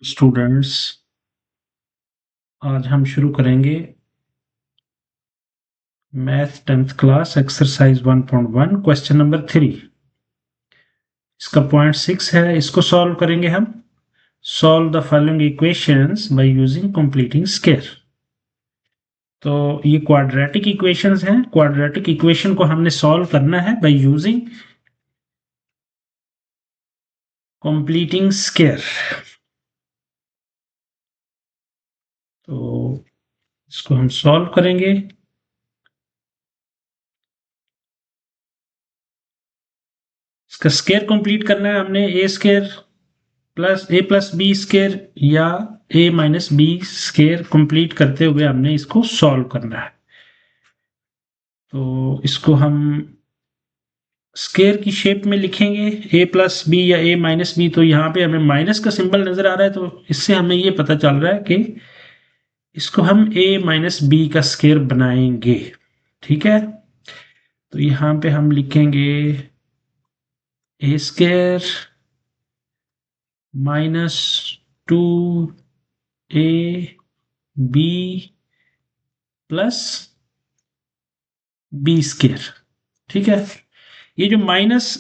Students, आज हम शुरू करेंगे math 10th class exercise 1.1 question number 3। इसका पॉइंट 6 है, इसको सॉल्व करेंगे हम। Solve the following equations bye using completing square. तो ये क्वाड्रेटिक इक्वेशंस हैं। क्वाड्रेटिक इक्वेशन को हमने सॉल्व करना है बाय यूजिंग कंप्लीटिंग स्क्वायर। तो इसको हम सॉल्व करेंगे। इसका स्क्वायर कंप्लीट करना है हमने। ए स्क्वायर प्लस बी स्क्वायर या ए माइनस बी स्क्वायर कंप्लीट करते हुए हमने इसको सॉल्व करना है। तो इसको हम स्क्वायर की शेप में लिखेंगे, ए प्लस बी या ए माइनस बी। तो यहाँ पे हमें माइनस का सिंबल नजर आ रहा है, तो इससे हमें ये पता चल रहा है कि इसको हम ए माइनस बी का स्क्वायर बनाएंगे। ठीक है, तो यहाँ पे हम लिखेंगे a square minus 2 a b plus B square. ठीक है, ये जो माइनस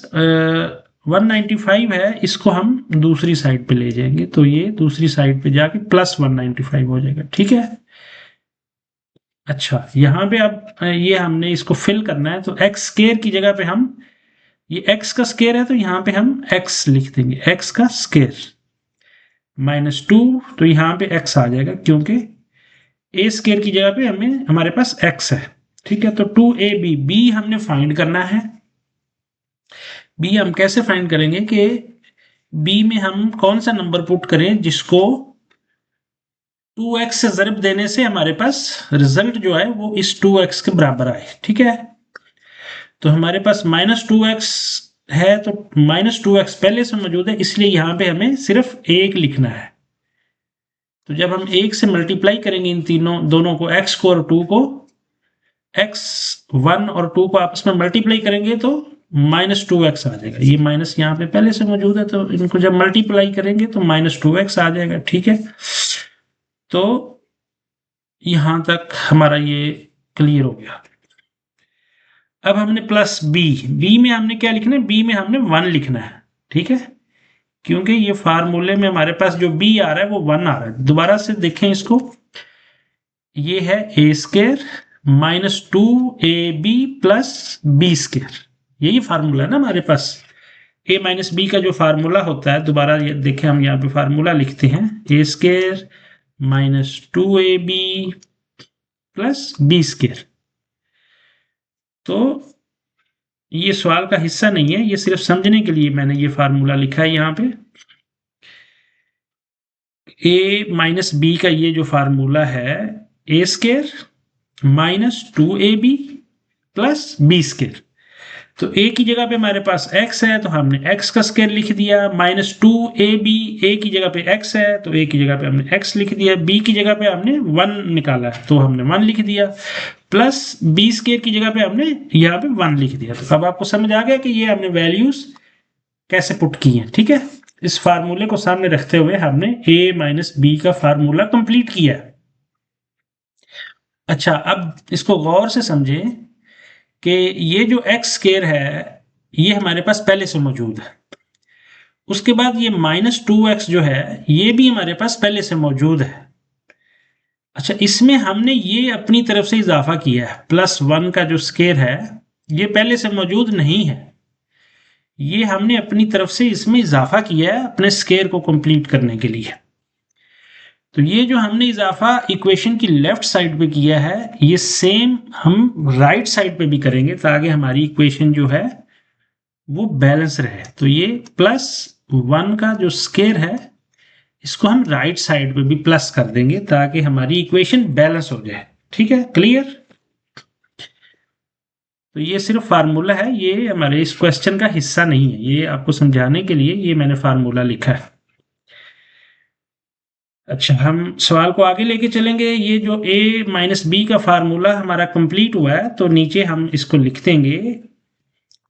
195 है इसको हम दूसरी साइड पे ले जाएंगे, तो ये दूसरी साइड पे जाके प्लस 195 हो जाएगा। ठीक है, अच्छा यहाँ पे अब ये हमने इसको फिल करना है, तो एक्स स्क्वायर की जगह पे हम, ये एक्स का स्क्वायर है तो यहाँ पे हम एक्स लिख देंगे, एक्स का स्क्वायर -2, तो यहाँ पे एक्स आ जाएगा क्योंकि ए स्क्वायर की जगह पे हमें हमारे पास एक्स है। ठीक है, तो 2ab, बी हमने फाइंड करना है। बी हम कैसे फाइंड करेंगे कि बी में हम कौन सा नंबर पुट करें जिसको 2x से ज़रिब देने से हमारे पास रिजल्ट जो है वो इस 2x के बराबर आए। ठीक है, तो हमारे पास -2x है, तो -2x पहले से मौजूद है, इसलिए यहां पे हमें सिर्फ 1 लिखना है। तो जब हम 1 से मल्टीप्लाई करेंगे इन दोनों को, x को और 2 को, x1 और 2 को आपस में मल्टीप्लाई करेंगे तो -2x आ जाएगा। ये माइनस यहाँ पे पहले से मौजूद है, तो इनको जब मल्टीप्लाई करेंगे तो -2x आ जाएगा। ठीक है, तो यहां तक हमारा ये क्लियर हो गया। अब हमने प्लस बी में हमने क्या लिखना है, बी में हमने 1 लिखना है। ठीक है, क्योंकि ये फार्मूले में हमारे पास जो बी आ रहा है वो 1 आ रहा है। दोबारा से देखें इसको, ये है a square -2ab plus B square, यही फार्मूला है ना हमारे पास। ए माइनस बी का जो फार्मूला होता है, दोबारा ये देखें, हम यहाँ पे फार्मूला लिखते हैं, a square -2ab plus B square. तो ये सवाल का हिस्सा नहीं है, ये सिर्फ समझने के लिए मैंने ये फार्मूला लिखा है यहाँ पे। ए माइनस बी का ये जो फार्मूला है, a square -2ab plus B square. तो ए की जगह पे हमारे पास x है, तो हमने x का स्क्वायर लिख दिया। -2ab, ए की जगह पे x है तो a की जगह पे हमने x लिख दिया। b की जगह पे हमने 1 निकाला है तो हमने 1 लिख दिया, प्लस बी स्क्वायर की जगह पे हमने यहाँ पे 1 लिख दिया। तो अब आपको समझ आ गया कि ये हमने वैल्यूज कैसे पुट की हैं। ठीक है, इस फार्मूले को सामने रखते हुए हमने a माइनस बी का फार्मूला कंप्लीट किया। अच्छा, अब इसको गौर से समझें कि ये जो एक्स स्क्वायर है ये हमारे पास पहले से मौजूद है। उसके बाद ये -2x जो है ये भी हमारे पास पहले से मौजूद है। अच्छा, इसमें हमने ये अपनी तरफ से इजाफा किया है, +1 का जो स्क्वायर है ये पहले से मौजूद नहीं है, ये हमने अपनी तरफ से इसमें इजाफा किया है अपने स्क्वायर को कंप्लीट करने के लिए। तो ये जो हमने इजाफा इक्वेशन की लेफ्ट साइड पे किया है, ये सेम हम राइट साइड पे भी करेंगे ताकि हमारी इक्वेशन जो है वो बैलेंस रहे। तो ये +1 का जो स्क्वायर है इसको हम राइट साइड पे भी प्लस कर देंगे ताकि हमारी इक्वेशन बैलेंस हो जाए। ठीक है, क्लियर। तो ये सिर्फ फार्मूला है, ये हमारे इस क्वेश्चन का हिस्सा नहीं है, ये आपको समझाने के लिए ये मैंने फार्मूला लिखा है। अच्छा, हम सवाल को आगे लेके चलेंगे। ये जो a माइनस बी का फार्मूला हमारा कंप्लीट हुआ है, तो नीचे हम इसको लिख देंगे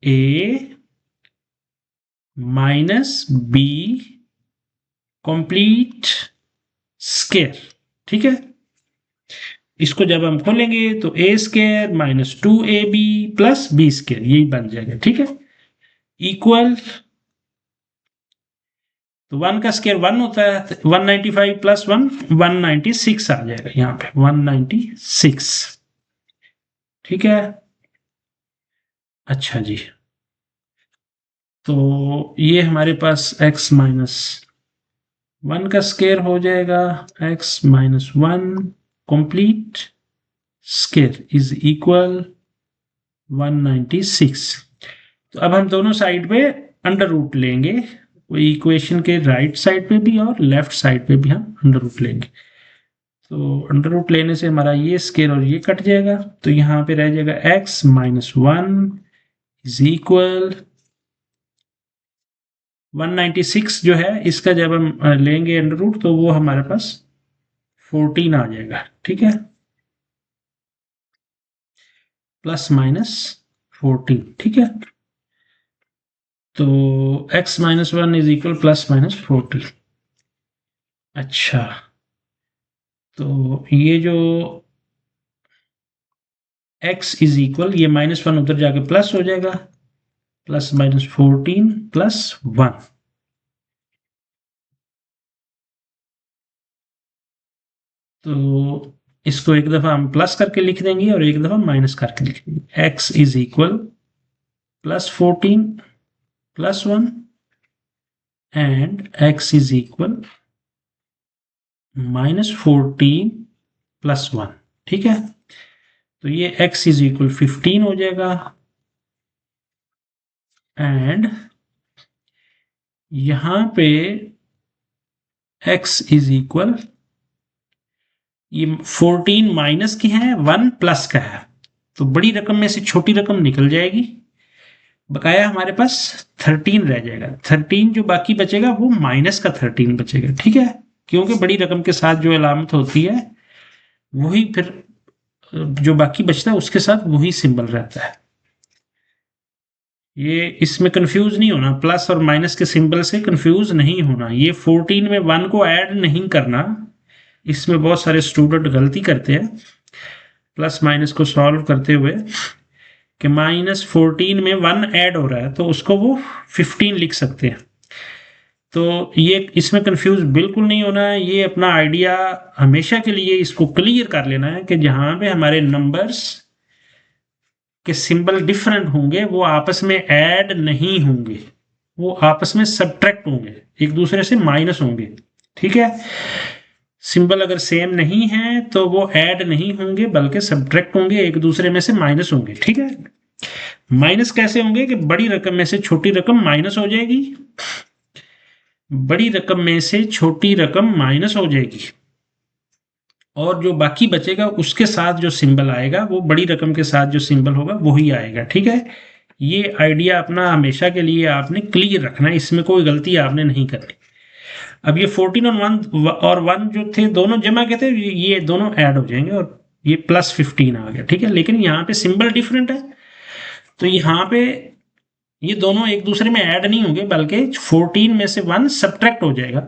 a minus b complete square, ठीक है। इसको जब हम खोलेंगे तो a square minus 2ab plus B square यही बन जाएगा, ठीक है, इक्वल, तो 1 का स्क्वायर 1 होता है, 195 प्लस 1 196 आ जाएगा यहाँ पे 196, ठीक है। अच्छा जी, तो ये हमारे पास x माइनस 1 का स्क्वायर हो जाएगा, x minus 1 complete square is equal 196। तो अब हम दोनों साइड पे अंडर रूट लेंगे, इक्वेशन के राइट साइड पे भी और लेफ्ट साइड पे भी हम अंडर रूट लेंगे। तो अंडर रूट लेने से हमारा ये स्क्वायर और ये कट जाएगा, तो यहाँ पे रह जाएगा x माइनस 1 इज इक्वल 196 जो है इसका जब हम लेंगे अंडर रूट तो वो हमारे पास 14 आ जाएगा, ठीक है, प्लस माइनस 14, ठीक है। तो x minus 1 is equal plus minus 14। अच्छा, तो ये जो x इज इक्वल, ये माइनस 1 उधर जाके प्लस हो जाएगा, प्लस माइनस 14 प्लस 1, तो इसको एक दफा हम प्लस करके लिख देंगे और एक दफा माइनस करके लिख देंगे। x is equal plus 14 plus 1 and x is equal minus 14 plus 1, ठीक है। तो ये x इज इक्वल 15 हो जाएगा एंड यहां पे x इज इक्वल, ये 14 माइनस की है, 1 प्लस का है, तो बड़ी रकम में से छोटी रकम निकल जाएगी, बकाया हमारे पास 13 रह जाएगा। 13 जो बाकी बचेगा वो माइनस का 13 बचेगा, ठीक है, क्योंकि बड़ी रकम के साथ जो अलामत होती है वही फिर जो बाकी बचता है उसके साथ वही सिंबल रहता है। ये इसमें कंफ्यूज नहीं होना, प्लस और माइनस के सिंबल से कंफ्यूज नहीं होना। ये 14 में 1 को ऐड नहीं करना, इसमें बहुत सारे स्टूडेंट गलती करते हैं प्लस माइनस को सॉल्व करते हुए कि माइनस 14 में 1 ऐड हो रहा है तो उसको वो 15 लिख सकते हैं। तो ये इसमें कंफ्यूज बिल्कुल नहीं होना है, ये अपना आइडिया हमेशा के लिए इसको क्लियर कर लेना है कि जहां पे हमारे नंबर्स के सिंबल डिफरेंट होंगे वो आपस में ऐड नहीं होंगे, वो आपस में सब्ट्रैक्ट होंगे, एक दूसरे से माइनस होंगे, ठीक है। सिंबल अगर सेम नहीं है तो वो ऐड नहीं होंगे बल्कि सब्ट्रैक्ट होंगे, एक दूसरे में से माइनस होंगे, ठीक है। माइनस कैसे होंगे कि बड़ी रकम में से छोटी रकम माइनस हो जाएगी, बड़ी रकम में से छोटी रकम माइनस हो जाएगी और जो बाकी बचेगा उसके साथ जो सिंबल आएगा वो बड़ी रकम के साथ जो सिंबल होगा वही आएगा, ठीक है। ये आइडिया अपना हमेशा के लिए आपने क्लियर रखना है, इसमें कोई गलती आपने नहीं करनी। अब ये 14 और 1 जो थे दोनों जमा के थे, ये दोनों ऐड हो जाएंगे और ये प्लस 15 आ गया, ठीक है। लेकिन यहाँ पे सिंबल डिफरेंट है तो यहाँ पे ये दोनों एक दूसरे में ऐड नहीं होंगे बल्कि 14 में से 1 सब्ट्रैक्ट हो जाएगा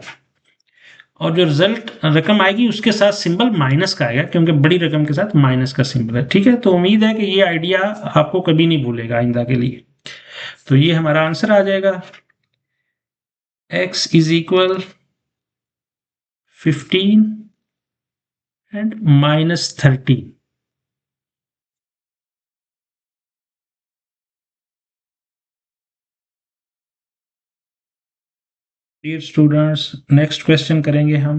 और जो रिजल्ट रकम आएगी उसके साथ सिंबल माइनस का आएगा क्योंकि बड़ी रकम के साथ माइनस का सिंबल है, ठीक है। तो उम्मीद है कि ये आइडिया आपको कभी नहीं भूलेगा आइंदा के लिए। तो ये हमारा आंसर आ जाएगा, x is equal 15 and minus 13। Dear students, next question करेंगे हम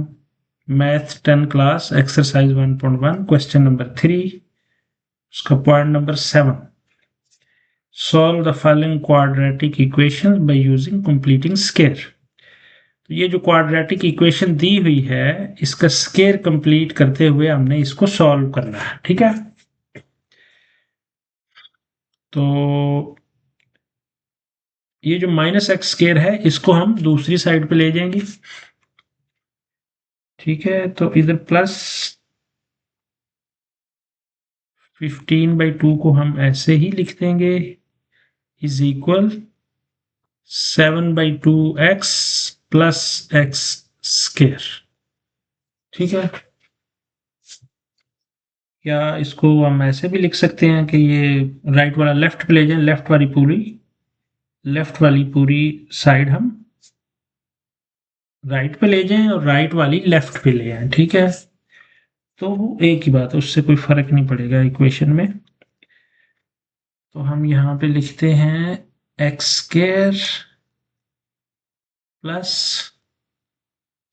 math 10 class exercise 1.1 question number 3, उसका point number 7, solve the following quadratic equation by using completing square. तो ये जो क्वाड्रेटिक इक्वेशन दी हुई है इसका स्क्वायर कंप्लीट करते हुए हमने इसको सॉल्व करना है, ठीक है। तो ये जो माइनस एक्स स्क्वायर है इसको हम दूसरी साइड पे ले जाएंगे, ठीक है। तो इधर प्लस 15/2 को हम ऐसे ही लिख देंगे is equal 7/2x plus x square. ठीक है, या इसको हम ऐसे भी लिख सकते हैं कि ये राइट वाला लेफ्ट पे ले जाए, लेफ्ट वाली पूरी साइड हम राइट पे ले जाएं और राइट वाली लेफ्ट पे ले आए। ठीक है, तो वो एक ही बात है, उससे कोई फर्क नहीं पड़ेगा इक्वेशन में। तो हम यहाँ पे लिखते हैं x square plus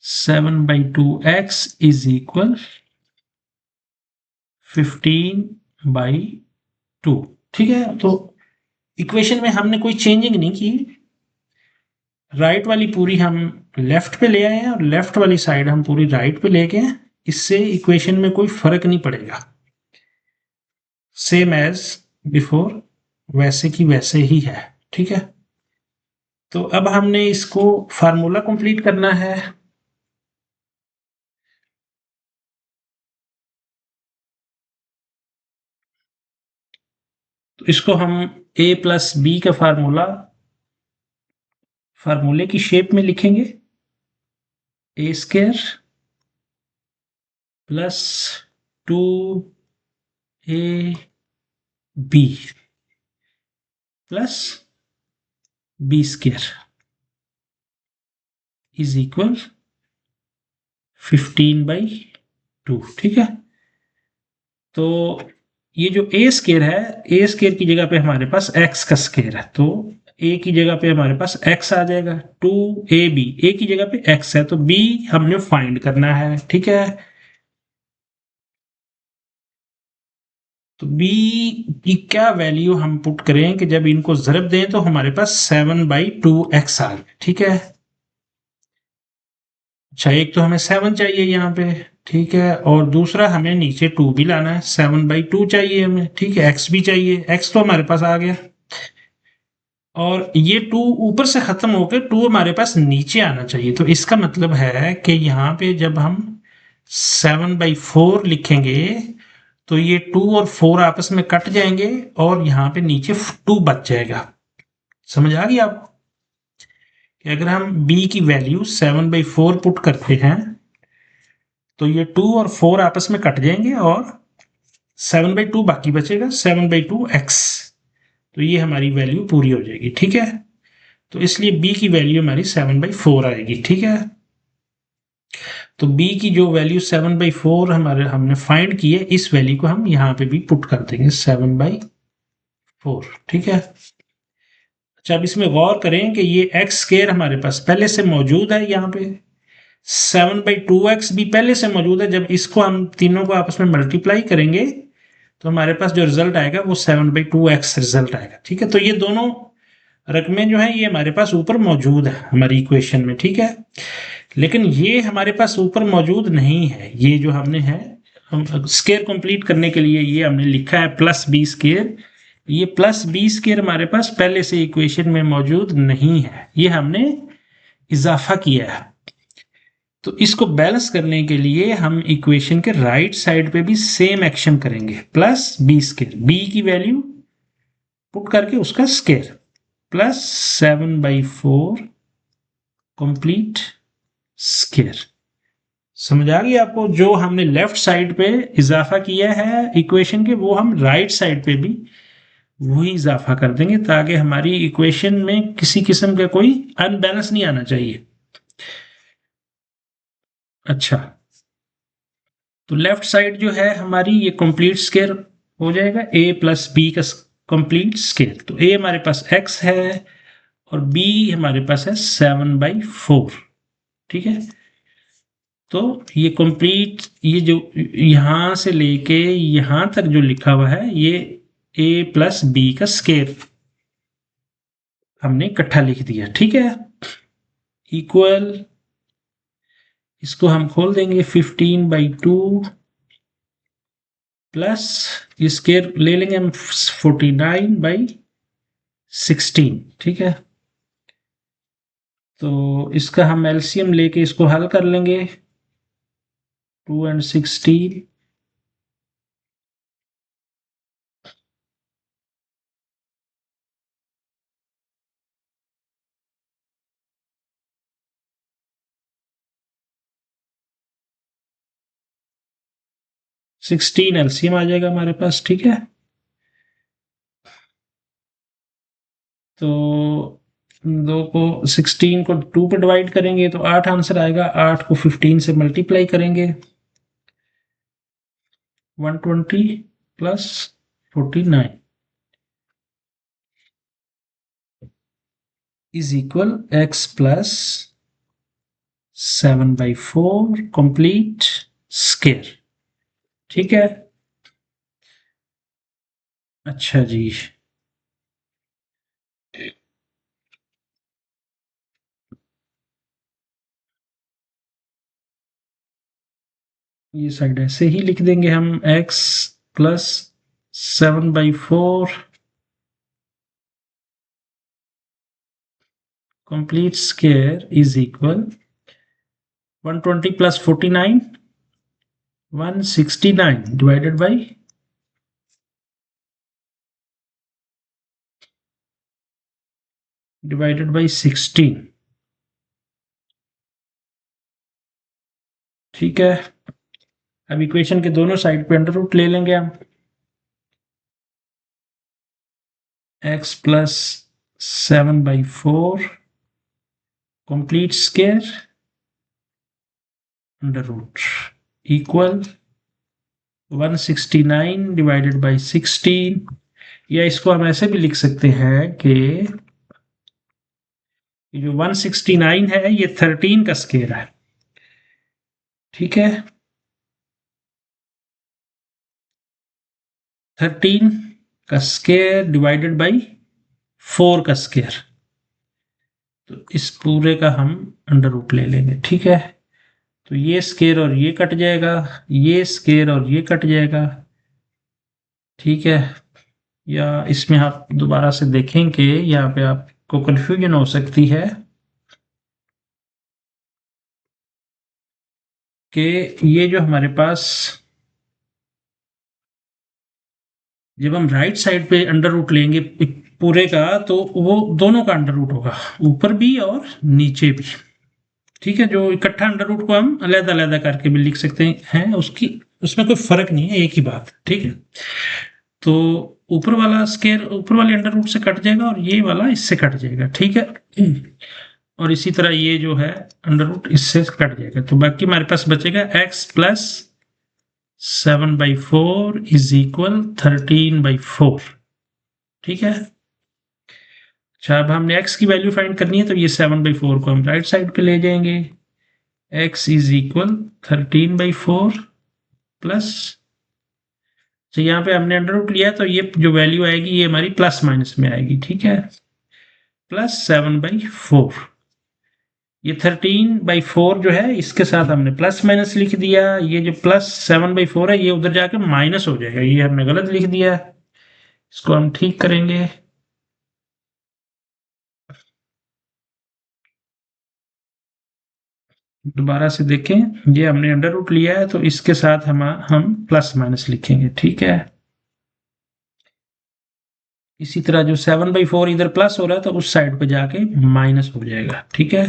7/2x is equal 15/2। ठीक है, तो इक्वेशन में हमने कोई चेंजिंग नहीं की, राइट वाली पूरी हम लेफ्ट पे ले आए हैं और लेफ्ट वाली साइड हम पूरी राइट पे ले गए। इससे इक्वेशन में कोई फर्क नहीं पड़ेगा, सेम एज बिफोर, वैसे की वैसे ही है। ठीक है, तो अब हमने इसको फार्मूला कंप्लीट करना है। तो इसको हम a प्लस बी का फार्मूले की शेप में लिखेंगे, a square plus 2ab plus B square is equal 15/2। ठीक है, तो ये जो ए स्केयर है, ए स्केयर की जगह पे हमारे पास एक्स का स्केयर है, तो ए की जगह पे हमारे पास एक्स आ जाएगा। 2ab, ए की जगह पे एक्स है तो बी हमने फाइंड करना है। ठीक है, तो b की क्या वैल्यू हम पुट करें कि जब इनको ज़रब दें तो हमारे पास 7/2x आ जाए। ठीक है, अच्छा, एक तो हमें 7 चाहिए यहाँ पे, ठीक है, और दूसरा हमें नीचे 2 भी लाना है, 7/2 चाहिए हमें। ठीक है, x भी चाहिए, x तो हमारे पास आ गया, और ये 2 ऊपर से खत्म होकर 2 हमारे पास नीचे आना चाहिए। तो इसका मतलब है कि यहाँ पे जब हम 7/4 लिखेंगे तो ये 2 और 4 आपस में कट जाएंगे और यहाँ पे नीचे 2 बच जाएगा। समझ आ गई आपको कि अगर हम b की वैल्यू 7/4 पुट करते हैं तो ये 2 और 4 आपस में कट जाएंगे और 7/2 बाकी बचेगा, 7/2x। तो ये हमारी वैल्यू पूरी हो जाएगी। ठीक है, तो इसलिए b की वैल्यू हमारी 7/4 आएगी। ठीक है, तो b की जो वैल्यू 7/4 हमने फाइंड की है, इस वैल्यू को हम यहाँ पे भी पुट कर देंगे 7/4। ठीक है, अच्छा, अब इसमें गौर करें कि ये एक्स स्केयर हमारे पास पहले से मौजूद है, यहाँ पे 7/2x भी पहले से मौजूद है। जब इसको हम तीनों को आपस में मल्टीप्लाई करेंगे तो हमारे पास जो रिजल्ट आएगा वो 7/2x रिजल्ट आएगा। ठीक है, तो ये दोनों रकमें जो है ये हमारे पास ऊपर मौजूद है हमारी इक्वेशन में। ठीक है, लेकिन ये हमारे पास ऊपर मौजूद नहीं है, ये जो हमने है स्केयर कंप्लीट करने के लिए ये हमने लिखा है प्लस बी स्केयर। ये प्लस बी स्केयर हमारे पास पहले से इक्वेशन में मौजूद नहीं है, ये हमने इजाफा किया है। तो इसको बैलेंस करने के लिए हम इक्वेशन के राइट साइड पे भी सेम एक्शन करेंगे, प्लस बी स्केयर, बी की वैल्यू पुट करके उसका स्केयर प्लस 7/4 कंप्लीट स्केयर। समझ आ गई आपको, जो हमने लेफ्ट साइड पे इजाफा किया है इक्वेशन के वो हम राइट साइड पे भी वही इजाफा कर देंगे ताकि हमारी इक्वेशन में किसी किस्म का कोई अनबैलेंस नहीं आना चाहिए। अच्छा, तो लेफ्ट साइड जो है हमारी ये कंप्लीट स्केयर हो जाएगा, a प्लस बी का कंप्लीट स्केयर। तो a हमारे पास x है और b हमारे पास है 7/4। ठीक है, तो ये कंप्लीट, ये जो यहां से लेके यहां तक जो लिखा हुआ है ये a प्लस बी का स्केयर हमने इकट्ठा लिख दिया। ठीक है, इक्वल, इसको हम खोल देंगे 15/2 प्लस स्केयर ले लेंगे हम 49/16। ठीक है, तो इसका हम एलसीएम लेके इसको हल कर लेंगे, 2 and 16 16 एलसीएम आ जाएगा हमारे पास, ठीक है। तो 16 को 2 पे डिवाइड करेंगे तो 8 आंसर आएगा। 8 को 15 से मल्टीप्लाई करेंगे, 120 plus 49 is equal x plus 7/4 complete square, ठीक है। अच्छा जी, ये साइड ऐसे ही लिख देंगे हम, x plus 7/4 complete square is equal 120 plus 49 169 divided by 16, ठीक है। अब इक्वेशन के दोनों साइड पे अंडर रूट ले लेंगे हम, x plus 7/4 complete square under root equal 169 divided by 16, या इसको हम ऐसे भी लिख सकते हैं कि जो 169 है ये 13 का स्क्वायर है, ठीक है। 13 का स्क्वायर डिवाइडेड बाई 4 का स्क्वायर, तो इस पूरे का हम अंडर रूट ले लेंगे, ठीक है। तो ये स्क्वायर और ये कट जाएगा, ये स्क्वायर और ये कट जाएगा, ठीक है। या इसमें आप दोबारा से देखेंगे, यहाँ पे आपको कंफ्यूजन हो सकती है कि ये जो हमारे पास, जब हम राइट साइड पे अंडर रूट लेंगे पूरे का, तो वो दोनों का अंडर रूट होगा, ऊपर भी और नीचे भी, ठीक है। जो इकट्ठा अंडर रूट को हम अलग अलग करके भी लिख सकते हैं, उसकी उसमें कोई फर्क नहीं है, एक ही बात, ठीक है। तो ऊपर वाला स्क्वायर ऊपर वाले अंडर रूट से कट जाएगा और ये वाला इससे कट जाएगा, ठीक है। और इसी तरह ये जो है अंडर रूट इससे कट जाएगा, तो बाकी हमारे पास बचेगा x प्लस 7/4 इज इक्वल 13/4, ठीक है। अच्छा, अब हमने x की वैल्यू फाइंड करनी है, तो ये 7/4 को हम राइट साइड पे ले जाएंगे, x इज इक्वल 13/4 प्लस, तो यहाँ पे हमने अंडर रूट लिया, तो ये जो वैल्यू आएगी ये हमारी प्लस माइनस में आएगी, ठीक है। प्लस 7/4, ये 13/4 जो है इसके साथ हमने प्लस माइनस लिख दिया, ये जो प्लस 7/4 है ये उधर जाकर माइनस हो जाएगा, ये हमने गलत लिख दिया, इसको हम ठीक करेंगे। दोबारा से देखें, ये हमने अंडर रूट लिया है, तो इसके साथ हम प्लस माइनस लिखेंगे, ठीक है। इसी तरह जो 7/4 इधर प्लस हो रहा है, तो उस साइड पे जाके माइनस हो जाएगा, ठीक है।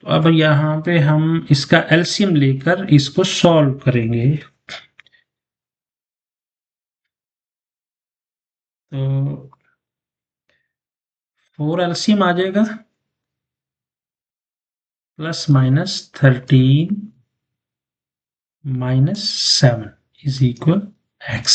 तो अब यहाँ पे हम इसका एलसीएम लेकर इसको सॉल्व करेंगे, तो 4 एलसीएम आ जाएगा, plus minus 13 minus 7 is equal x।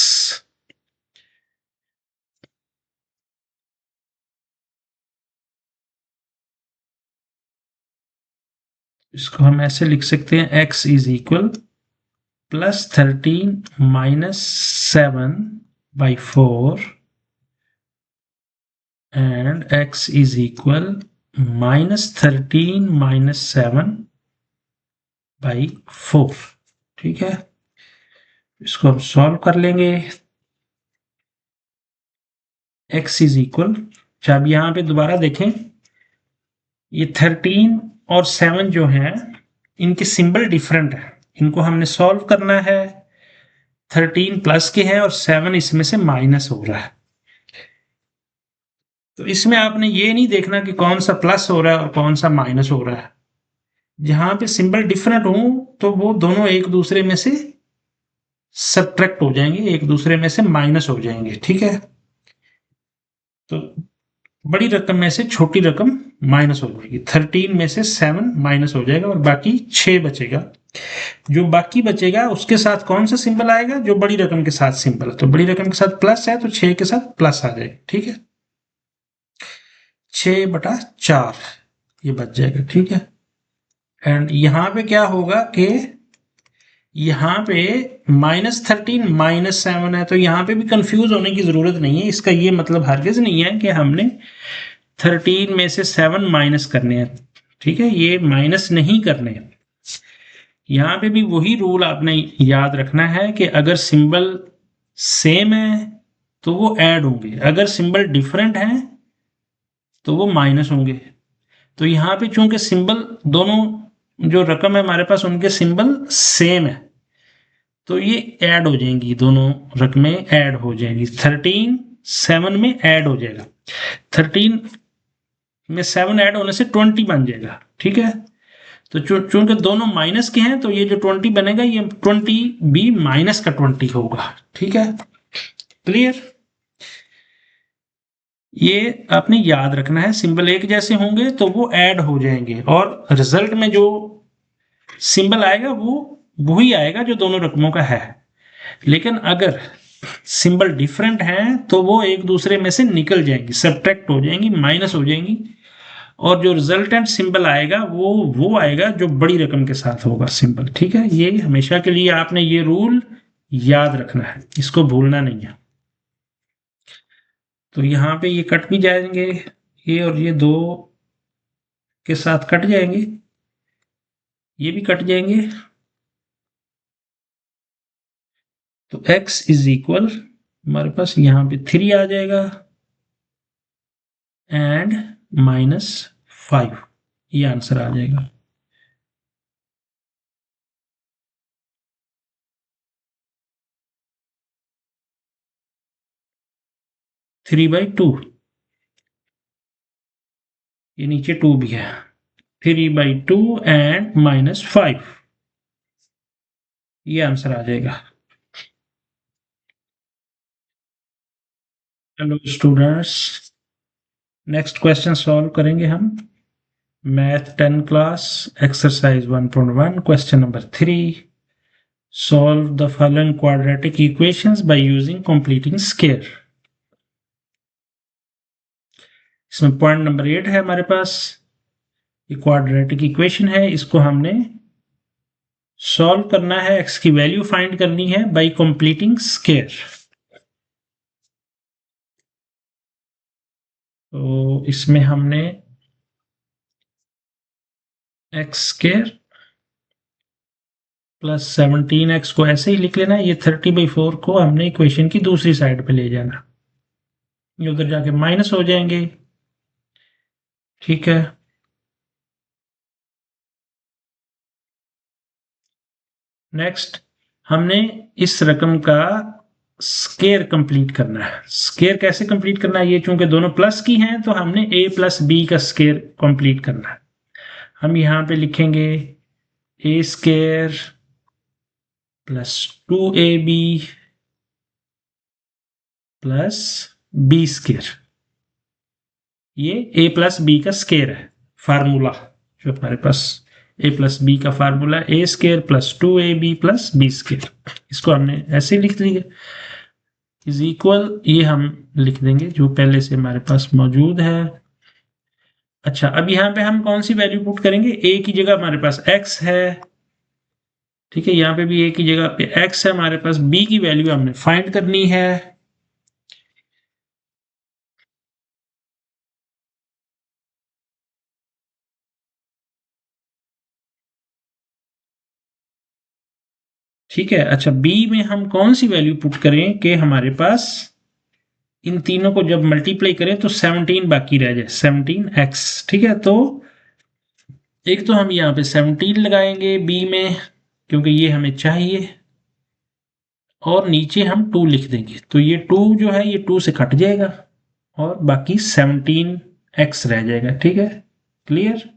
इसको हम ऐसे लिख सकते हैं, x is equal plus 13 minus 7/4 and x is equal minus 13 minus 7/4, ठीक है। इसको हम सॉल्व कर लेंगे, x इज इक्वल, अब यहाँ पे दोबारा देखें, ये 13 और 7 जो है इनके सिंबल डिफरेंट है, इनको हमने सॉल्व करना है। 13 प्लस के है और 7 इसमें से माइनस हो रहा है, तो इसमें आपने ये नहीं देखना कि कौन सा प्लस हो रहा है और कौन सा माइनस हो रहा है। जहां पे सिंबल डिफरेंट हो तो वो दोनों एक दूसरे में से सब्ट्रैक्ट हो जाएंगे, एक दूसरे में से माइनस हो जाएंगे, ठीक है। तो बड़ी रकम में से छोटी रकम माइनस हो जाएगी, 13 में से 7 माइनस हो जाएगा और बाकी 6 बचेगा। जो बाकी बचेगा उसके साथ कौन सा सिंबल आएगा, जो बड़ी रकम के साथ सिंबल है, तो बड़ी रकम के साथ प्लस है तो 6 के साथ प्लस आ जाएगा, ठीक है। 6/4 ये बच जाएगा, ठीक है। एंड यहां पे क्या होगा कि यहाँ पे -13 -7 है, तो यहाँ पे भी कंफ्यूज होने की जरूरत नहीं है। इसका ये मतलब हरगिज नहीं है कि हमने 13 में से 7 माइनस करने हैं, ठीक है, ये माइनस नहीं करने हैं। यहाँ पे भी वही रूल आपने याद रखना है कि अगर सिंबल सेम है तो वो ऐड होंगे, अगर सिंबल डिफरेंट है तो वो माइनस होंगे। तो यहाँ पे चूंकि सिंबल दोनों जो रकम है हमारे पास उनके सिंबल सेम है, तो ये ऐड हो जाएंगी, दोनों रकमें ऐड हो जाएंगी। 13 7 में ऐड हो जाएगा, 13 में 7 ऐड होने से 20 बन जाएगा, ठीक है। तो चूंकि दोनों माइनस के हैं तो ये जो 20 बनेगा ये 20 भी माइनस का 20 होगा, ठीक है। क्लियर, ये आपने याद रखना है, सिंबल एक जैसे होंगे तो वो ऐड हो जाएंगे और रिजल्ट में जो सिंबल आएगा वो वही आएगा जो दोनों रकमों का है। लेकिन अगर सिंबल डिफरेंट हैं तो वो एक दूसरे में से निकल जाएंगी, सब्ट्रैक्ट हो जाएंगी, माइनस हो जाएंगी, और जो रिजल्टेंट सिंबल आएगा वो आएगा जो बड़ी रकम के साथ होगा सिंबल, ठीक है। ये हमेशा के लिए आपने ये रूल याद रखना है, इसको भूलना नहीं है। तो यहाँ पे ये कट भी जाएंगे, ये और ये दो के साथ कट जाएंगे, ये भी कट जाएंगे। तो x इज इक्वल हमारे पास यहाँ पे 3 आ जाएगा एंड -5, ये आंसर आ जाएगा। थ्री बाई टू, ये नीचे 2 भी है, 3/2 एंड -5, ये आंसर आ जाएगा। Hello students, next question solve करेंगे हम। Math 10 class exercise 1.1 question number 3। Solve the following quadratic equations bye using completing square. इसमें पॉइंट नंबर 8 है हमारे पास, ये क्वाड्रेटिक इक्वेशन है, इसको हमने सॉल्व करना है, एक्स की वैल्यू फाइंड करनी है बाय कंप्लीटिंग स्क्वायर। तो इसमें हमने एक्स स्क्वायर प्लस 17x को ऐसे ही लिख लेना है, ये 30/4 को हमने इक्वेशन की दूसरी साइड पे ले जाना, ये उधर जाके माइनस हो जाएंगे, ठीक है। नेक्स्ट हमने इस रकम का स्केयर कंप्लीट करना है। स्केयर कैसे कंप्लीट करना है, ये चूंकि दोनों प्लस की हैं तो हमने a + b का स्केयर कंप्लीट करना है। हम यहां पे लिखेंगे a square plus 2ab plus b square, ये a + b का स्केयर है, फार्मूला जो हमारे पास a + b का formula a square plus 2ab plus b square, इसको हमने ऐसे लिख लिया इज इक्वल, ये हम लिख देंगे जो पहले से हमारे पास मौजूद है। अच्छा, अब यहाँ पे हम कौन सी वैल्यू पुट करेंगे, a की जगह हमारे पास x है, ठीक है, यहाँ पे भी a की जगह पे x है हमारे पास, b की वैल्यू हमने फाइंड करनी है। ठीक है, अच्छा b में हम कौन सी वैल्यू पुट करें कि हमारे पास इन तीनों को जब मल्टीप्लाई करें तो 17 बाकी रह जाए, 17x, ठीक है। तो एक तो हम यहाँ पे 17 लगाएंगे b में क्योंकि ये हमें चाहिए, और नीचे हम 2 लिख देंगे, तो ये 2 जो है ये 2 से कट जाएगा और बाकी 17x रह जाएगा, ठीक है। क्लियर,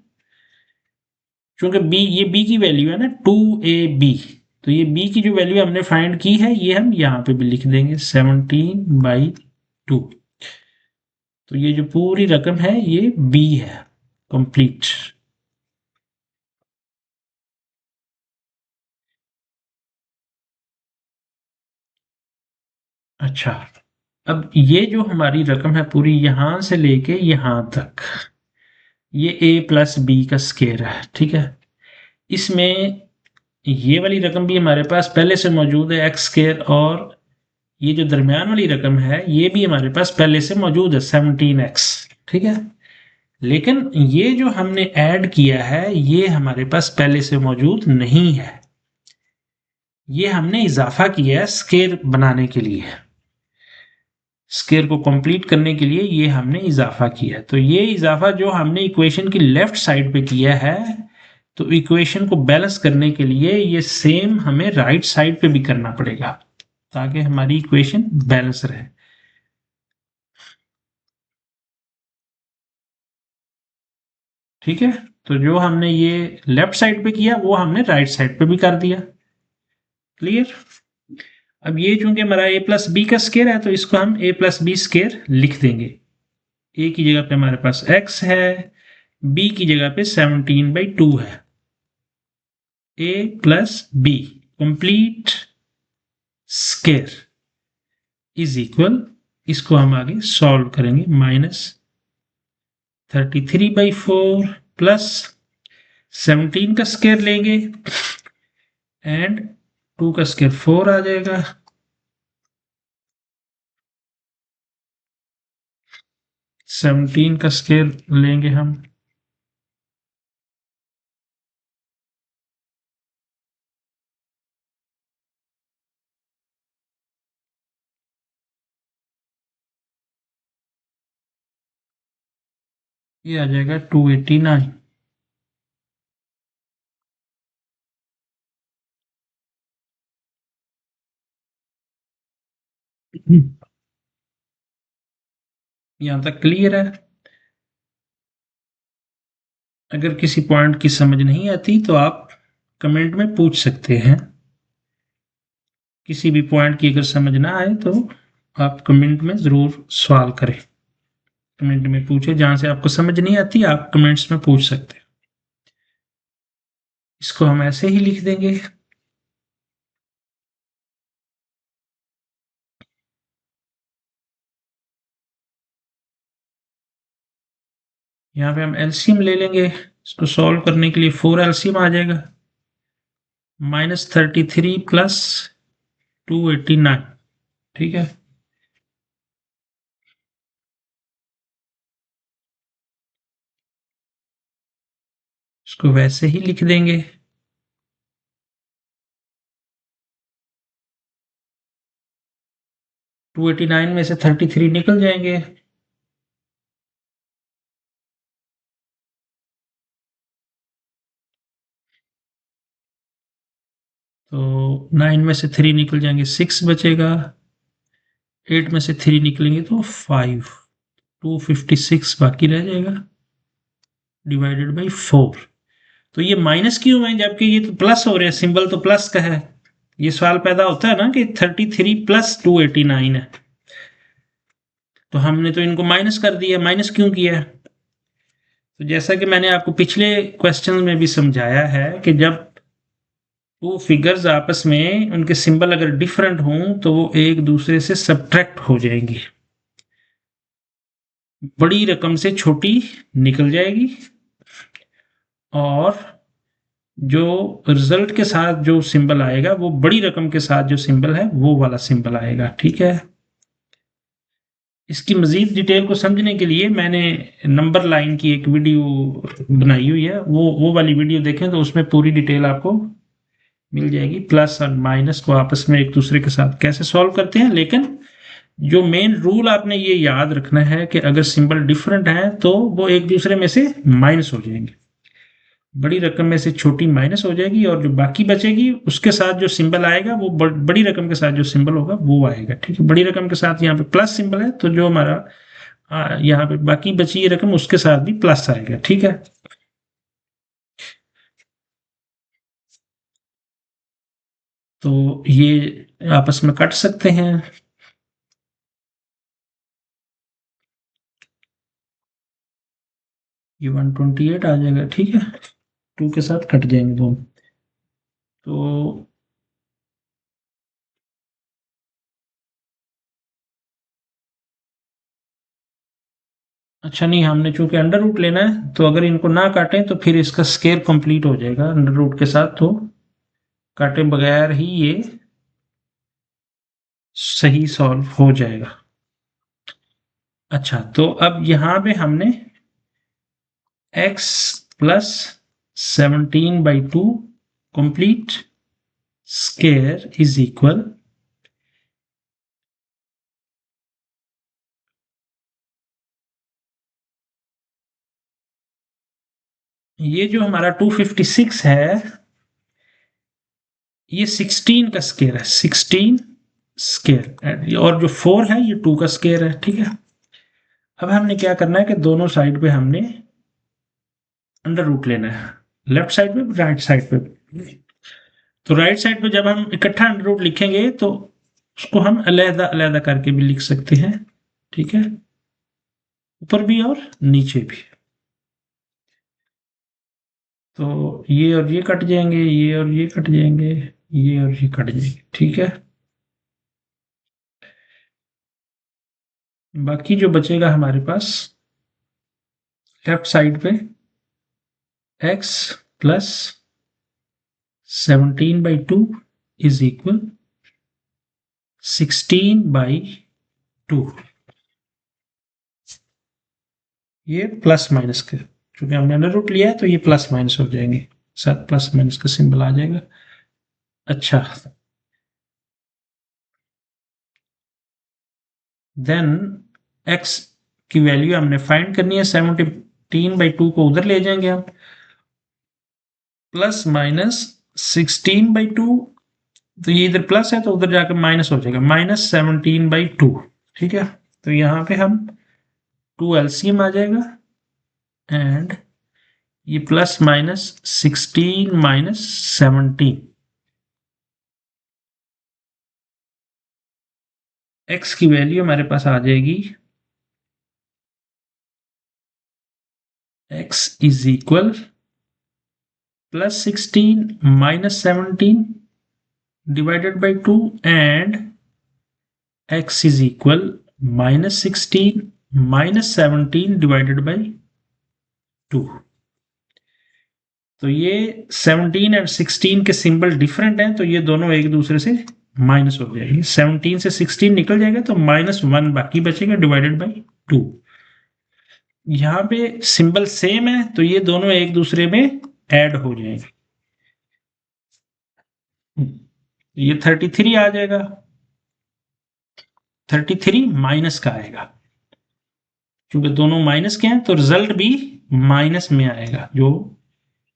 क्योंकि b, ये b की वैल्यू है ना 2ab, तो ये b की जो वैल्यू हमने फाइंड की है ये हम यहाँ पे भी लिख देंगे 17/2। तो ये जो पूरी रकम है ये b है कंप्लीट। अच्छा, अब ये जो हमारी रकम है पूरी यहां से लेके यहां तक, ये a प्लस बी का स्केयर है, ठीक है। इसमें ये वाली रकम भी हमारे पास पहले से मौजूद है एक्स स्केयर, और ये जो दरमियान वाली रकम है ये भी हमारे पास पहले से मौजूद है 17x, ठीक है। लेकिन ये जो हमने ऐड किया है ये हमारे पास पहले से मौजूद नहीं है, ये हमने इजाफा किया है स्केयर बनाने के लिए, स्केयर को कंप्लीट करने के लिए ये हमने इजाफा किया। तो ये इजाफा जो हमने इक्वेशन की लेफ्ट साइड पे किया है, तो इक्वेशन को बैलेंस करने के लिए ये सेम हमें राइट साइड पे भी करना पड़ेगा ताकि हमारी इक्वेशन बैलेंस रहे। ठीक है, तो जो हमने ये लेफ्ट साइड पे किया वो हमने राइट साइड पे भी कर दिया। क्लियर। अब ये चूंकि हमारा a प्लस बी का स्केयर है तो इसको हम a प्लस बी स्केयर लिख देंगे। a की जगह पे हमारे पास x है, b की जगह पे 17/2 है। a plus B complete square is equal, इसको हम आगे सॉल्व करेंगे, -33/4 प्लस 17 का स्केयर लेंगे एंड 2 का स्केयर 4 आ जाएगा, 17 का स्केयर लेंगे हम, ये आ जाएगा 289। यहां तक क्लियर है। अगर किसी पॉइंट की समझ नहीं आती तो आप कमेंट में पूछ सकते हैं, किसी भी पॉइंट की अगर समझ ना आए तो आप कमेंट में ज़रूर सवाल करें, कमेंट में पूछे, जहां से आपको समझ नहीं आती आप कमेंट्स में पूछ सकते हैं। इसको हम ऐसे ही लिख देंगे, यहाँ पे हम एलसीएम ले लेंगे, इसको सॉल्व करने के लिए 4 एलसीएम आ जाएगा, -33 प्लस 289, ठीक है। इसको वैसे ही लिख देंगे, 289 में से 33 निकल जाएंगे, तो 9 में से 3 निकल जाएंगे 6 बचेगा, 8 में से 3 निकलेंगे तो 5, 256 बाकी रह जाएगा डिवाइडेड बाई 4। तो ये माइनस क्यों है जबकि ये तो प्लस हो रहे हैं, सिंबल तो प्लस का है। ये सवाल पैदा होता है ना कि 33 प्लस 289 है, तो हमने तो इनको माइनस कर दिया, माइनस क्यों किया है? तो जैसा कि मैंने आपको पिछले क्वेश्चन में भी समझाया है कि जब वो फिगर्स आपस में उनके सिंबल अगर डिफरेंट हों तो वो एक दूसरे से सब्ट्रैक्ट हो जाएंगी, बड़ी रकम से छोटी निकल जाएगी, और जो रिजल्ट के साथ जो सिंबल आएगा वो बड़ी रकम के साथ जो सिंबल है वो वाला सिंबल आएगा, ठीक है। इसकी मजीद डिटेल को समझने के लिए मैंने नंबर लाइन की एक वीडियो बनाई हुई है, वो वाली वीडियो देखें तो उसमें पूरी डिटेल आपको मिल जाएगी, प्लस और माइनस को आपस में एक दूसरे के साथ कैसे सॉल्व करते हैं। लेकिन जो मेन रूल आपने ये याद रखना है कि अगर सिंबल डिफरेंट है तो वो एक दूसरे में से माइनस हो जाएंगे, बड़ी रकम में से छोटी माइनस हो जाएगी और जो बाकी बचेगी उसके साथ जो सिंबल आएगा वो बड़ी रकम के साथ जो सिंबल होगा वो आएगा, ठीक है। बड़ी रकम के साथ यहाँ पे प्लस सिंबल है तो जो हमारा यहाँ पे बाकी बची रकम उसके साथ भी प्लस आएगा, ठीक है। तो ये आपस में कट सकते हैं। ये 128 आ जाएगा, ठीक है, 2 के साथ कट जाएंगे दोनों। तो अच्छा नहीं, हमने चूंकि अंडर रूट लेना है, तो अगर इनको ना काटें तो फिर इसका स्केयर कंप्लीट हो जाएगा अंडर रूट के साथ, तो काटे बगैर ही ये सही सॉल्व हो जाएगा। अच्छा, तो अब यहां पे हमने x plus 17/2 complete square is equal, ये जो हमारा 256 है, ये 16 का स्केयर है, 16 स्केयर, और जो 4 है ये 2 का स्केयर है, ठीक है। अब हमने क्या करना है कि दोनों साइड पे हमने अंडर रूट लेना है, लेफ्ट साइड पे, राइट साइड पे। तो राइट साइड पे जब हम इकट्ठा अंडर रूट लिखेंगे तो उसको हम अलग अलग करके भी लिख सकते हैं, ठीक है, ऊपर भी और नीचे भी। तो ये और ये कट जाएंगे, ये और ये कट जाएंगे, ये और ये कट जाएंगे, ठीक है। बाकी जो बचेगा हमारे पास लेफ्ट साइड पे x प्लस 17/2 इज इक्वल 16/2। ये प्लस माइनस के, क्योंकि हमने अंडर रूट लिया है तो ये प्लस माइनस हो जाएंगे, साथ प्लस माइनस का सिंबल आ जाएगा। अच्छा, देन x की वैल्यू हमने फाइंड करनी है, 17/2 को उधर ले जाएंगे हम, प्लस माइनस 16/2, तो ये इधर प्लस है तो उधर जाकर माइनस हो जाएगा, -17/2, ठीक है। तो यहाँ पे हम 2 एलसीएम आ जाएगा, एंड ये प्लस माइनस 16 माइनस 17, x की वैल्यू हमारे पास आ जाएगी, x is equal +16 -17 divided by 2, and x is equal -16 -17 divided by 2। तो ये 17 और 16 के सिंबल डिफरेंट हैं, तो ये दोनों एक दूसरे से माइनस हो जाएगी, 17 से 16 निकल जाएगा तो -1 बाकी बचेगा डिवाइडेड बाई 2। यहाँ पे सिंबल सेम है तो ये दोनों एक दूसरे में ऐड हो जाएंगे, ये 33 आ जाएगा, 33 माइनस का आएगा, क्योंकि दोनों माइनस के हैं तो रिजल्ट भी माइनस में आएगा, जो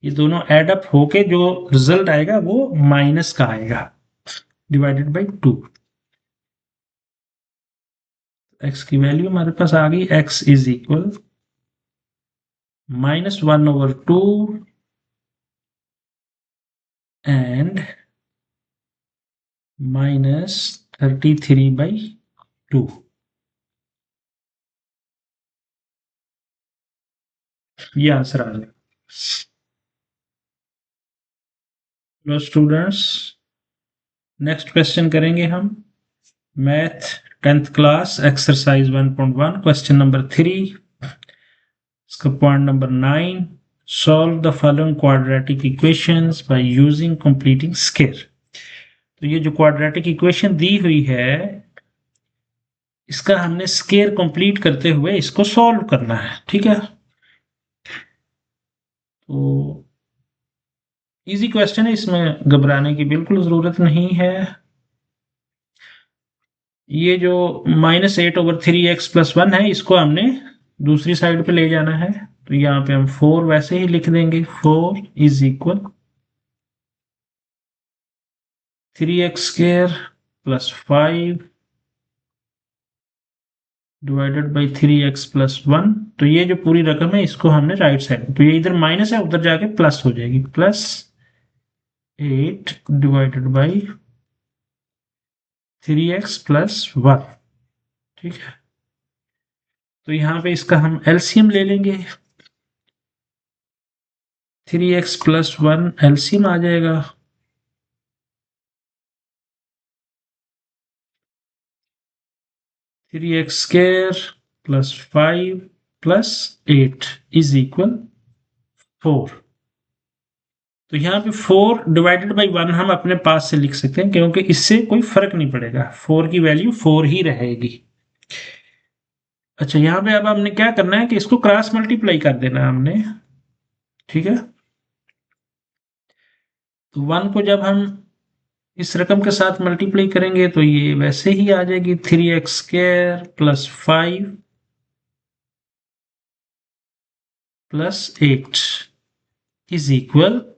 ये दोनों ऐड अप होके जो रिजल्ट आएगा वो माइनस का आएगा डिवाइडेड बाई 2। x की वैल्यू हमारे पास आ गई, x इज इक्वल -1/2 एंड -33/2। ये आंसर आ गया। हेलो स्टूडेंट्स, नेक्स्ट क्वेश्चन करेंगे हम math 10th class exercise 1.1 question number 3, इसका point number 9, solve the following quadratic equations bye using completing square. तो ये जो क्वाड्रेटिक इक्वेशन दी हुई है, इसका हमने स्केयर कंप्लीट करते हुए इसको सॉल्व करना है, ठीक है। तो इजी क्वेश्चन है, इसमें घबराने की बिल्कुल जरूरत नहीं है। ये जो -8/3x + 1 है, इसको हमने दूसरी साइड पे ले जाना है, तो यहाँ पे हम 4 वैसे ही लिख देंगे, 4 is equal 3x² + 5 divided by 3x + 1। तो ये जो पूरी रकम है इसको हमने राइट साइड, तो ये इधर माइनस है उधर जाके प्लस हो जाएगी, +8 डिवाइडेड बाई 3x + 1। ठीक है, तो यहाँ पे इसका हम एलसीएम ले लेंगे। 3x + 1 एलसीएम आ जाएगा। 3x² + 5 + 8 = 4। तो यहाँ पे 4 डिवाइडेड बाई 1 हम अपने पास से लिख सकते हैं, क्योंकि इससे कोई फर्क नहीं पड़ेगा, 4 की वैल्यू 4 ही रहेगी। अच्छा, यहाँ पे अब हमने क्या करना है कि इसको क्रॉस मल्टीप्लाई कर देना है हमने। ठीक है, तो 1 को जब हम इस रकम के साथ मल्टीप्लाई करेंगे तो ये वैसे ही आ जाएगी, 3x² + 5 + 8 =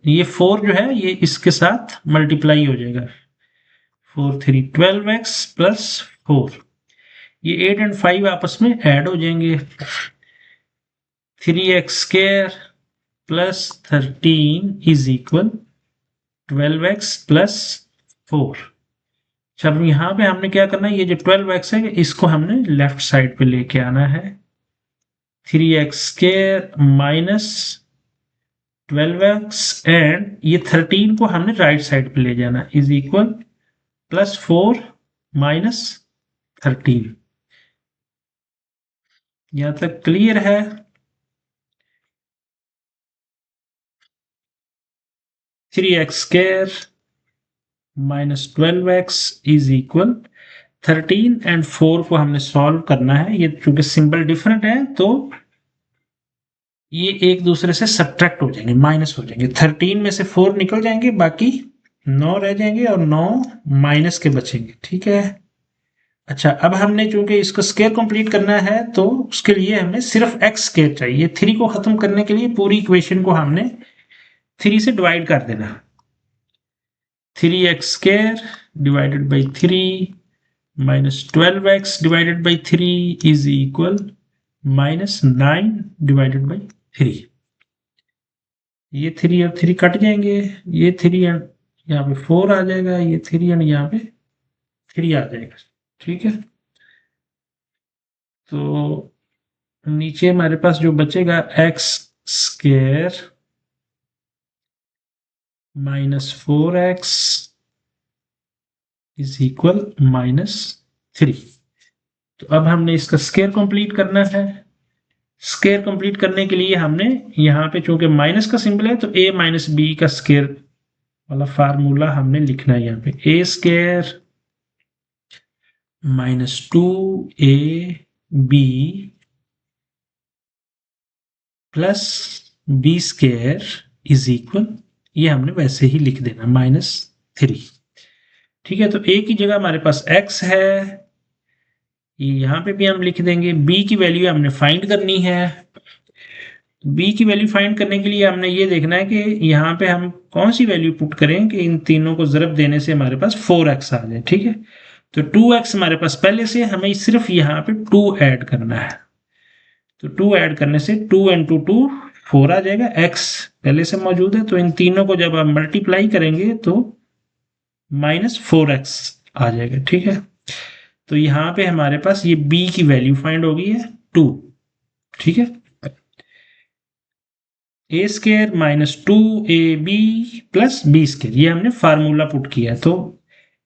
ये 4 जो है ये इसके साथ मल्टीप्लाई हो जाएगा, 4 3 12x + 4। ये 8 और 5 आपस में ऐड हो जाएंगे, 3x² + 13 = 12x + 4। चलो यहाँ पे हमने क्या करना है, ये जो 12x है इसको हमने लेफ्ट साइड पे लेके आना है, 3x² - 12x एंड ये 13 को हमने राइट साइड पे ले जाना = +4 - 13। यहां तक क्लियर है? 3x² - 12x = 13 एंड 4 को हमने सॉल्व करना है। ये चूंकि सिंबल डिफरेंट है तो ये एक दूसरे से सब्ट्रैक्ट हो जाएंगे, माइनस हो जाएंगे। 13 में से 4 निकल जाएंगे, बाकी 9 रह जाएंगे और 9 माइनस के बचेंगे। ठीक है, अच्छा अब हमने चूंकि इसको स्क्वायर कंप्लीट करना है तो उसके लिए हमें सिर्फ x स्क्वायर चाहिए। 3 को खत्म करने के लिए पूरी इक्वेशन को हमने 3 से डिवाइड कर देना, 3x² / 3 - 12x / 3 = -9 / 3। ये 3 और 3 कट जाएंगे, ये 3 एंड यहाँ पे 4 आ जाएगा, ये 3 एंड यहाँ पे 3 आ जाएगा। ठीक है, तो नीचे हमारे पास जो बचेगा x² - 4x = -3। तो अब हमने इसका स्क्वायर कंप्लीट करना है। स्क्वायर कंप्लीट करने के लिए हमने यहाँ पे चूंकि माइनस का सिंबल है तो a - b का स्क्वायर वाला फार्मूला हमने लिखना है। यहाँ पे a² - 2ab + b² ये हमने वैसे ही लिख देना -3। ठीक है, तो a की जगह हमारे पास x है, ये यहाँ पे भी हम लिख देंगे। b की वैल्यू हमने फाइंड करनी है। b की वैल्यू फाइंड करने के लिए हमने ये देखना है कि यहाँ पे हम कौन सी वैल्यू पुट करें कि इन तीनों को ज़रब देने से हमारे पास 4x आ जाए। ठीक है, तो 2x हमारे पास पहले से, हमें सिर्फ यहाँ पे 2 ऐड करना है। तो 2 ऐड करने से 2 × 2 4 आ जाएगा, x पहले से मौजूद है, तो इन तीनों को जब हम मल्टीप्लाई करेंगे तो -4x आ जाएगा। ठीक है, तो यहाँ पे हमारे पास ये b की वैल्यू फाइंड हो गई है 2। ठीक है, a² - 2ab + b² ये हमने फार्मूला पुट किया है। तो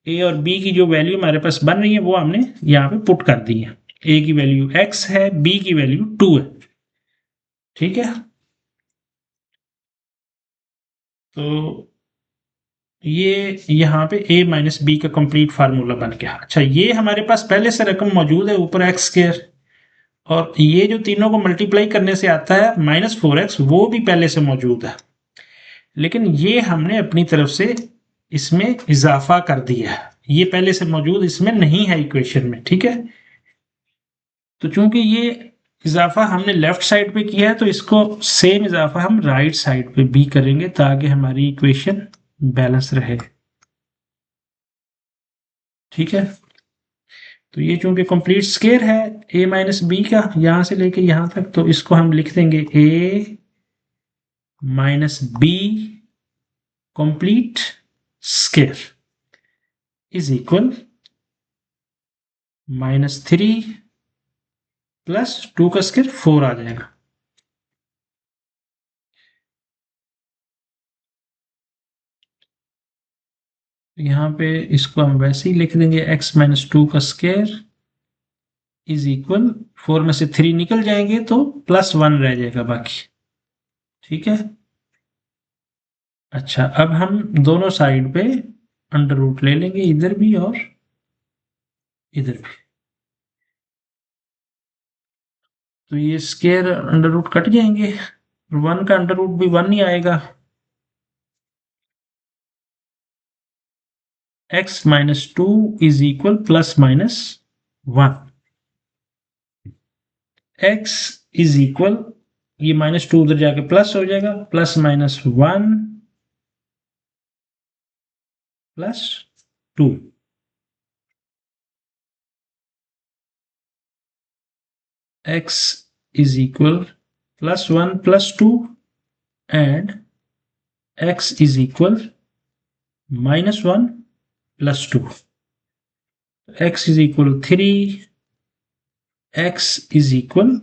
a और b की जो वैल्यू हमारे पास बन रही है वो हमने यहाँ पे पुट कर दी है। a की वैल्यू x है, b की वैल्यू 2 है। ठीक है, तो ये यहाँ पे a - b का कंप्लीट फार्मूला बन गया। अच्छा, ये हमारे पास पहले से रकम मौजूद है ऊपर x², और ये जो तीनों को मल्टीप्लाई करने से आता है -4x वो भी पहले से मौजूद है, लेकिन ये हमने अपनी तरफ से इसमें इजाफा कर दिया है, ये पहले से मौजूद इसमें नहीं है इक्वेशन में। ठीक है, तो चूंकि ये इजाफा हमने लेफ्ट साइड पे किया है तो इसको सेम इजाफा हम राइट साइड पे भी करेंगे ताकि हमारी इक्वेशन बैलेंस रहे। ठीक है, तो ये चूंकि कंप्लीट स्क्वायर है a - b का यहां से लेके यहां तक, तो इसको हम लिख देंगे a - b complete square = -3 plus 2 का स्क्वायर 4 आ जाएगा। यहाँ पे इसको हम वैसे ही लिख देंगे x माइनस 2 का स्क्वायर इज इक्वल 4 में से 3 निकल जाएंगे तो +1 रह जाएगा बाकी। ठीक है। अच्छा, अब हम दोनों साइड पे अंडर रूट ले लेंगे, इधर भी और इधर भी। तो ये स्क्वायर अंडर रूट कट जाएंगे, 1 का अंडर रूट भी 1 ही आएगा। x minus 2 is equal +-1। x is equal, ये -2 उधर जाके प्लस हो जाएगा, +-1 +2। x is equal +1 +2 and x is equal -1 +2। x is equal 3, x is equal,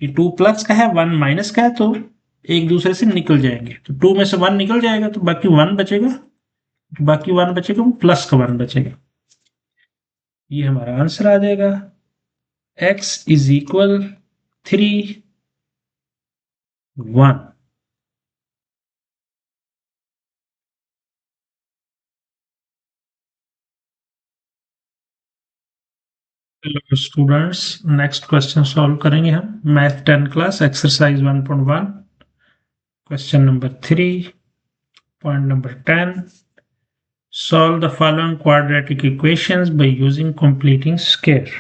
ये 2 प्लस का है 1 माइनस का है तो एक दूसरे से निकल जाएंगे, तो 2 में से 1 निकल जाएगा तो बाकी 1 बचेगा, बाकी 1 बचेगा वो प्लस का 1 बचेगा। ये हमारा आंसर आ जाएगा। x is equal 3 1। Hello students, next question solve करेंगे हम math 10 class exercise 1.1 question number 3 point number 10। Solve the following quadratic equations bye using completing square.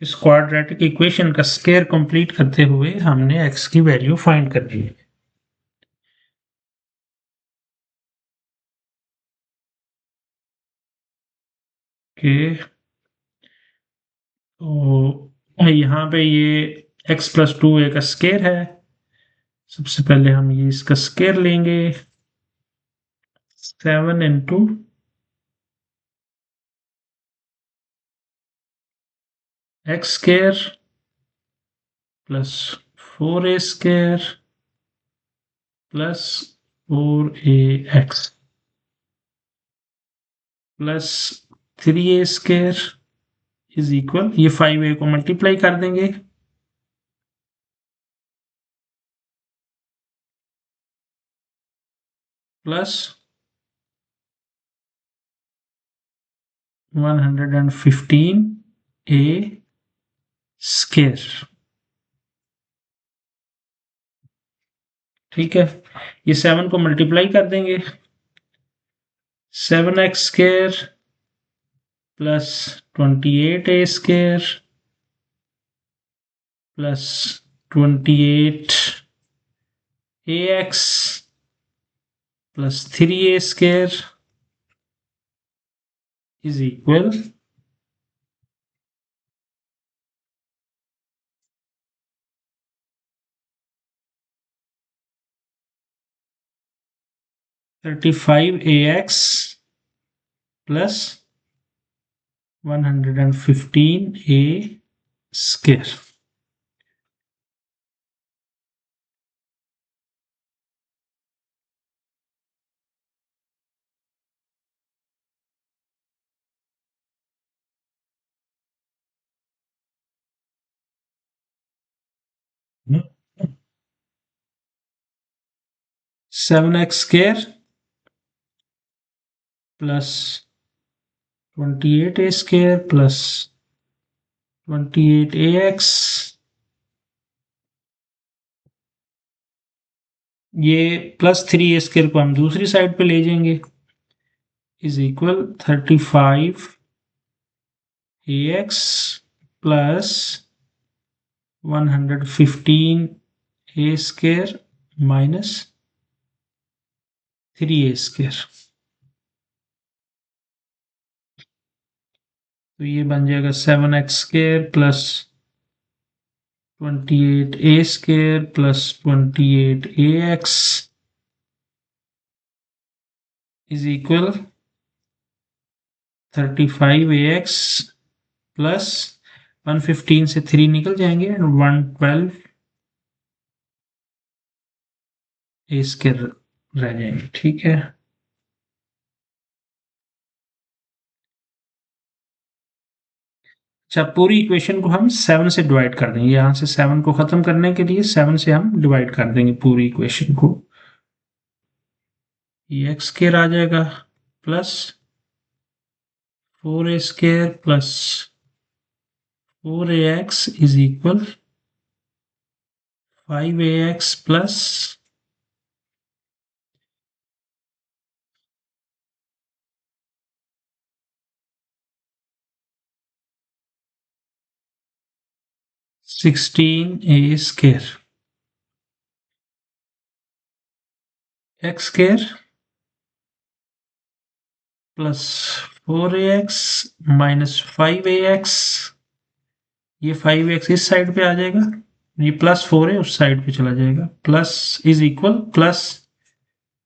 इस क्वाड्रेटिक इक्वेशन का स्क्वायर कंप्लीट करते हुए हमने x की वैल्यू फाइंड करनी है। ओके, तो यहाँ पे ये x+2 एक स्क्वायर है। सबसे पहले हम ये इसका स्क्वायर लेंगे, 7 into x square plus 4a square plus 4ax plus 3a square is equal, ये 5a को मल्टीप्लाई कर देंगे प्लस 115a स्क्वायर। ठीक है, ये 7 को मल्टीप्लाई कर देंगे, 7x square plus 28a square plus 28ax plus 3a square is equal 35ax plus 115a square। Seven x square plus 28a square plus 28ax, ये प्लस 3a स्क्वायर को हम दूसरी साइड पे ले जाएंगे, is equal 35ax plus 115a square minus 3a square. तो ये बन जाएगा 7x square plus 28a square plus 28ax is equal 35ax plus 115 से 3 निकल जाएंगे, 112 ए स्क्वायर रह जाएंगे। ठीक है, अच्छा पूरी इक्वेशन को हम 7 से डिवाइड कर देंगे, यहाँ से 7 को खत्म करने के लिए 7 से हम डिवाइड कर देंगे पूरी इक्वेशन को। ये एक्स स्क्वायर आ जाएगा plus 4a square plus 4ax is equal 5ax plus 16a square x square plus 4ax minus 5ax, ये 5x इस साइड पे आ जाएगा, ये प्लस 4 है उस साइड पे चला जाएगा, plus is equal plus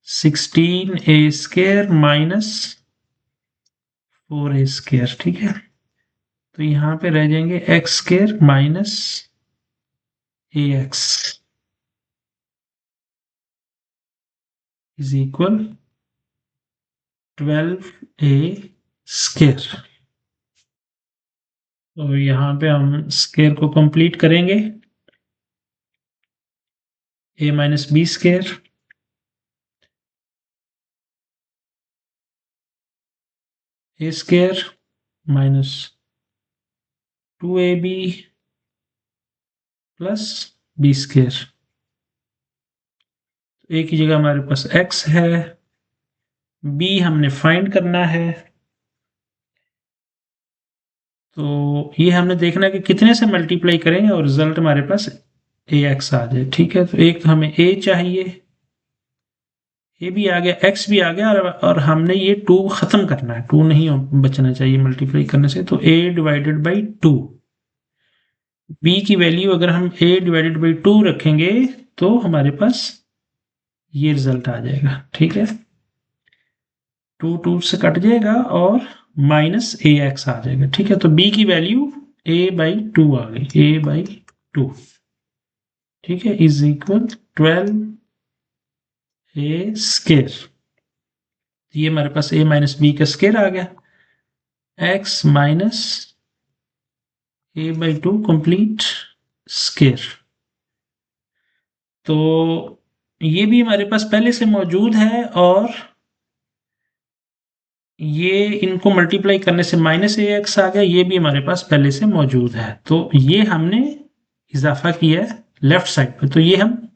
16a square minus 4a square. ठीक है, तो यहाँ पे रह जाएंगे X square minus ax is equal 12a square. तो यहाँ पे हम स्क्वायर को कंप्लीट करेंगे, a minus B square a square minus 2ab plus B square. एक ही जगह हमारे पास x है, b हमने फाइंड करना है, तो ये हमने देखना है कि कितने से मल्टीप्लाई करेंगे और रिजल्ट हमारे पास ax आ जाए। ठीक है, तो एक तो हमें a चाहिए, a भी आ गया, x भी आ गया, और हमने ये 2 खत्म करना है, 2 नहीं बचना चाहिए मल्टीप्लाई करने से, तो a डिवाइडेड बाई 2, b की वैल्यू अगर हम a डिवाइडेड बाई 2 रखेंगे तो हमारे पास ये रिजल्ट आ जाएगा। ठीक है, 2 2 से कट जाएगा और माइनस ax आ जाएगा। ठीक है, तो b की वैल्यू a बाई 2 आ गई, a बाई 2। ठीक है, इज इक्वल 12a स्क्वायर, ये हमारे पास a माइनस बी का स्क्वायर आ गया, x minus a by 2 complete square. तो ये भी हमारे पास पहले से मौजूद है, और ये इनको मल्टीप्लाई करने से माइनस ax आ गया, ये भी हमारे पास पहले से मौजूद है, तो ये हमने इजाफा किया है लेफ्ट साइड पे, तो ये हम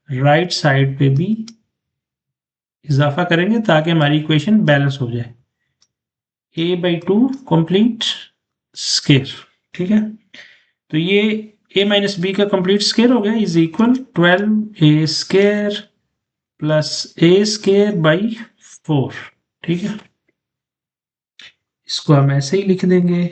राइट साइड पे भी इजाफा करेंगे ताकि हमारी इक्वेशन बैलेंस हो जाए, a बाई 2 कंप्लीट स्क्वायर। ठीक है, तो ये a माइनस बी का कंप्लीट स्क्वायर हो गया, is equal 12a square plus a square by 4। ठीक है, इसको हम ऐसे ही लिख देंगे,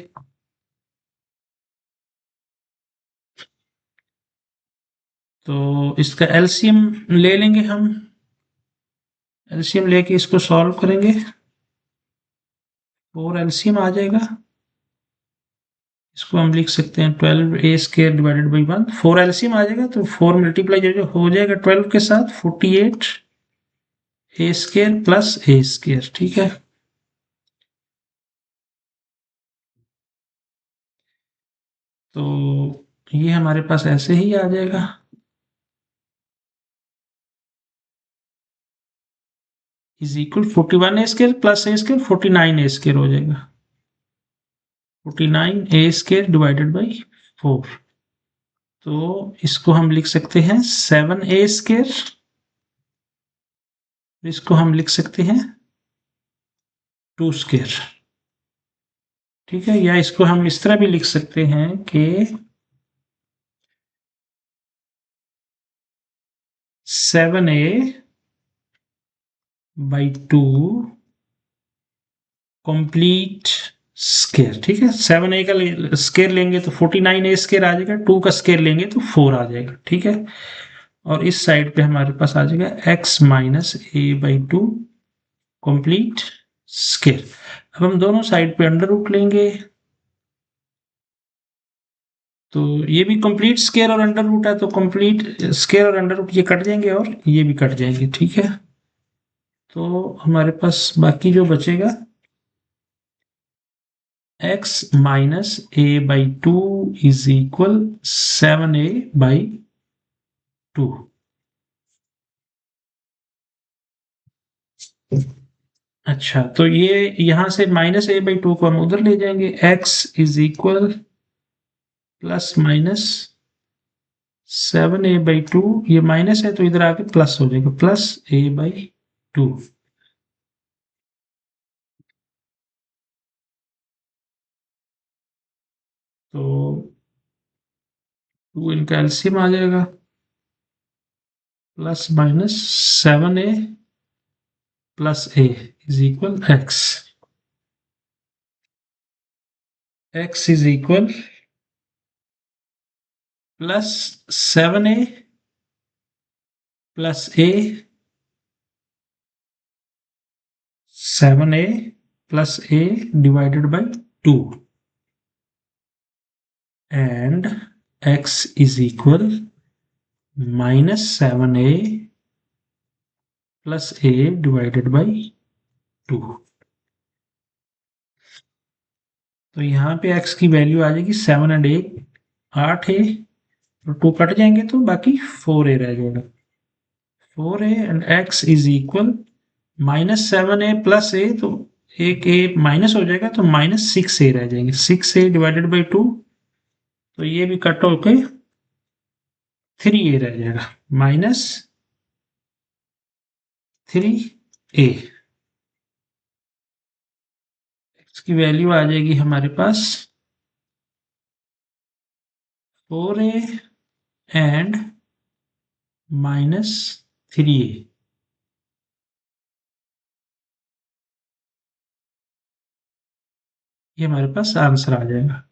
तो इसका एलसीएम ले लेंगे हम, एलसीएम लेके इसको सॉल्व करेंगे, 4 एलसीएम आ जाएगा, इसको हम लिख सकते हैं 12a square divided by 1, 4 LCM आ जाएगा, तो 4 मल्टीप्लाई जो हो जाएगा 12 के साथ 48 a square plus a square. ठीक है, तो ये हमारे पास ऐसे ही आ जाएगा, is equal 41 A square plus A square 49 A square हो जाएगा, 49 ए स्क्वायर डिवाइडेड बाई 4, तो इसको हम लिख सकते हैं 7 ए स्क्वायर, इसको हम लिख सकते हैं 2 स्क्वायर। ठीक है, या इसको हम इस तरह भी लिख सकते हैं कि 7a बाई 2 कंप्लीट स्क्वायर। ठीक है, 7a का स्क्वायर लेंगे तो 49a स्क्वायर आ जाएगा, 2 का स्क्वायर लेंगे तो 4 आ जाएगा। ठीक है, और इस साइड पे हमारे पास आ जाएगा x minus A by 2 complete square. अब हम दोनों साइड पे अंडर रूट लेंगे, तो ये भी कंप्लीट स्क्वायर और अंडर रूट है, तो कंप्लीट स्क्वायर और अंडर रूट ये कट जाएंगे और ये भी कट जाएंगे, ठीक है। तो हमारे पास बाकी जो बचेगा x minus A by two is equal 7a/2। अच्छा, तो ये यहां से -a/2 को हम उधर ले जाएंगे, x is equal plus minus 7a/2, ये माइनस है तो इधर आके प्लस हो जाएगा, प्लस a/2। तो 2 इनका एलसीएम आ जाएगा, plus minus 7a plus a is equal x। x is equal plus 7a plus a, 7a plus a divided by 2, and x is equal -7a plus a divided by 2। तो यहाँ पे x की value आ जाएगी 7 and 8, 8a, तो 2 cut जाएंगे तो बाकी 4a रह जाएगा, 4a and x is equal -7a plus a, तो एक a माइनस हो जाएगा तो -6a रह जाएंगे, 6a डिवाइडेड बाई 2, तो ये भी कट होके 3a रह जाएगा, -3a। इसकी वैल्यू आ जाएगी हमारे पास 4a एंड -3a। ये हमारे पास आंसर आ जाएगा।